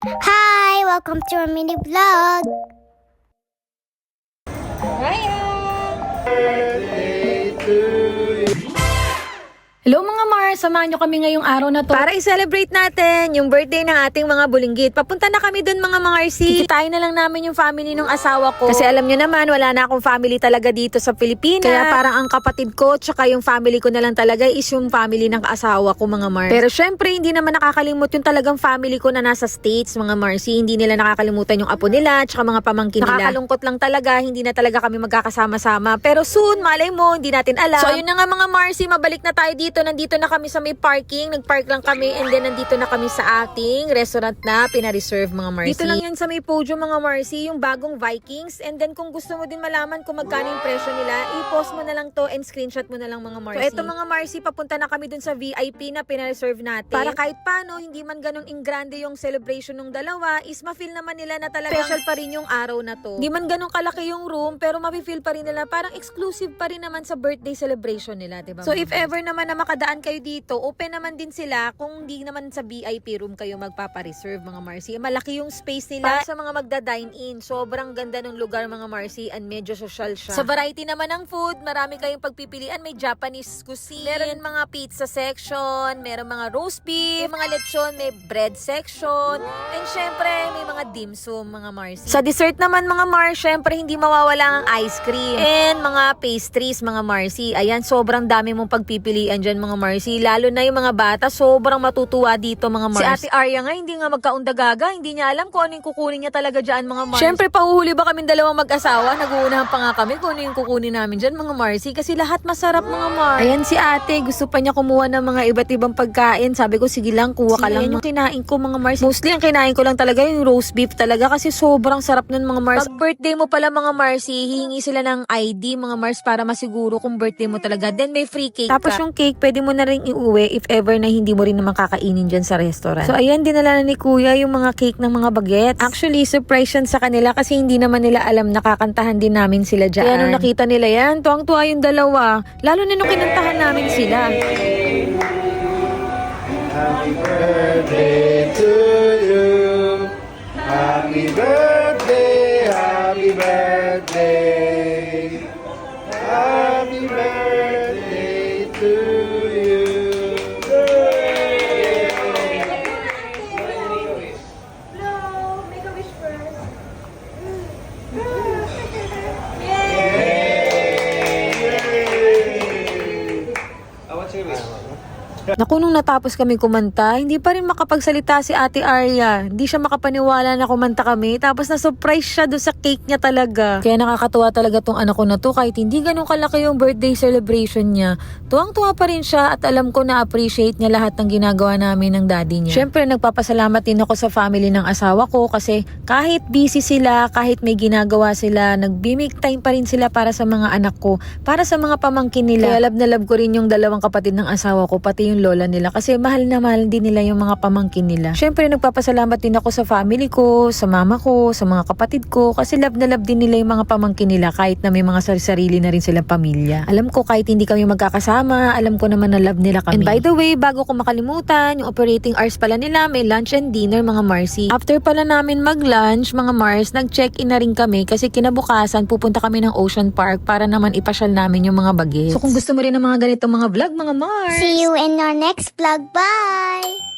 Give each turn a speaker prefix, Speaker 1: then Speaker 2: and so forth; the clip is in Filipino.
Speaker 1: Hi! Welcome to our mini vlog!
Speaker 2: Hello mga Mars, samahan nyo kami ngayong araw na to
Speaker 3: Para i-celebrate natin yung birthday ng ating mga bulinggit. Papunta na kami dun mga Marcy. Kikitain na lang namin yung family ng asawa ko. Kasi alam nyo naman, wala na akong family talaga dito sa Pilipinas. Kaya parang ang kapatid ko, tsaka yung family ko na lang talaga is yung family ng asawa ko mga Mars. Pero syempre, hindi naman nakakalimot yung talagang family ko na nasa States mga Marcy. Hindi nila nakakalimutan yung apo nila, tsaka mga pamangkin nila. Nakakalungkot lang talaga, hindi na talaga kami magkakasama-sama. Pero soon, malay mo, hindi natin alam. So ayun na nga mga Marcy, mabalik na tayo dito. Nandito na kami sa may parking. Nagpark lang kami and then nandito na kami sa ating restaurant na pina-reserve mga Marcy. Dito lang yun sa may podium mga Marcy, yung bagong Vikings. And then kung gusto mo din malaman kung magkano yung presyo nila, i-post mo na lang to and screenshot mo na lang mga Marcy. So eto mga Marcy, papunta na kami dun sa VIP na pina-reserve natin. Para kahit paano, hindi man ganun ingrande yung celebration ng dalawa, is ma-feel naman nila na talagang special pa rin yung araw na to. Hindi man ganun kalaki yung room, pero ma-feel pa rin nila parang exclusive pa rin naman sa birthday celebration nila, diba? So if ever naman na makadaan kayo dito, open naman din sila kung hindi naman sa VIP room kayo magpapa-reserve mga Marcy. Malaki yung space nila para sa mga magda-dine-in. Sobrang ganda ng lugar mga Marcy and medyo social siya. Sa variety naman ng food, marami kayong pagpipilian. May Japanese cuisine, meron mga pizza section, meron mga roast beef, mga lechon, may bread section, and syempre may mga dim sum mga Marcy. Sa dessert naman mga Mars, syempre hindi mawawala ang ice cream and mga pastries mga Marcy. Ayan, sobrang dami mong pagpipilian dyan mga Marcy. Lalo na yung mga bata, sobrang matutuwa dito mga Mars. Si Ate Arya nga, hindi nga magkaundagaga. Hindi niya alam kung ano yung kukunin niya talaga dyan mga Mars. Syempre, pahuhuli ba kaming dalawang mag-asawa? Nag-uunahan pa nga kami kung ano yung kukunin namin dyan mga Marcy. Kasi lahat masarap mga Mars. Ayan si ate, gusto pa niya kumuha ng mga iba't ibang pagkain. Sabi ko, sige lang, kuha ka lang. Yung kinain ko mga Mars. Mostly ang kinain ko lang talaga yung roast beef talaga kasi sobrang sarap nun mga Mars. Pag birthday mo pala mga Marcy, hihingi sila ng ID mga Mars para masiguro kung birthday mo talaga. Then may free cake. Tapos yung cake, pwede mo na rin iuwi if ever na hindi mo rin naman kakainin dyan sa restaurant. So ayan, dinala na ni Kuya yung mga cake ng mga bagets. Actually, surprise yan sa kanila kasi hindi naman nila alam nakakantahan din namin sila dyan. Kaya nung nakita nila yan, tuwang-tuwa yung dalawa. Lalo na nung kinantahan namin sila.
Speaker 4: Happy birthday to you. Happy birthday, happy birthday. Happy birthday to you.
Speaker 3: Naku, nung natapos kami kumanta, hindi pa rin makapagsalita si Ate Arya. Hindi siya makapaniwala na kumanta kami. Tapos na-surprise siya doon sa cake niya talaga. Kaya nakakatuwa talaga tong anak ko na to. Kahit hindi ganun kalaki yung birthday celebration niya, tuwang-tuwa pa rin siya at alam ko na-appreciate niya lahat ng ginagawa namin ng daddy niya. Syempre, nagpapasalamat din ako sa family ng asawa ko kasi kahit busy sila, kahit may ginagawa sila, nagbimik time pa rin sila para sa mga anak ko, para sa mga pamangkin nila. Kaya love na love ko rin yung dalawang kapatid ng asawa ko, pati yung lola nila kasi mahal na mahal din nila yung mga pamangkin nila. Syempre nagpapasalamat din ako sa family ko, sa mama ko, sa mga kapatid ko kasi love na love din nila yung mga pamangkin nila kahit na may mga sarili na rin silang pamilya. Alam ko kahit hindi kami magkakasama, alam ko naman na love nila kami. And by the way, bago ko makalimutan, yung operating hours pala nila, may lunch and dinner mga Marcy. After pala namin mag-lunch mga Mars, nag-check-in na rin kami kasi kinabukasan pupunta kami ng Ocean Park para naman ipasyal namin yung mga bagets. So kung gusto mo rin ng mga ganitong mga vlog mga Mars,
Speaker 1: See you in our next vlog. Bye!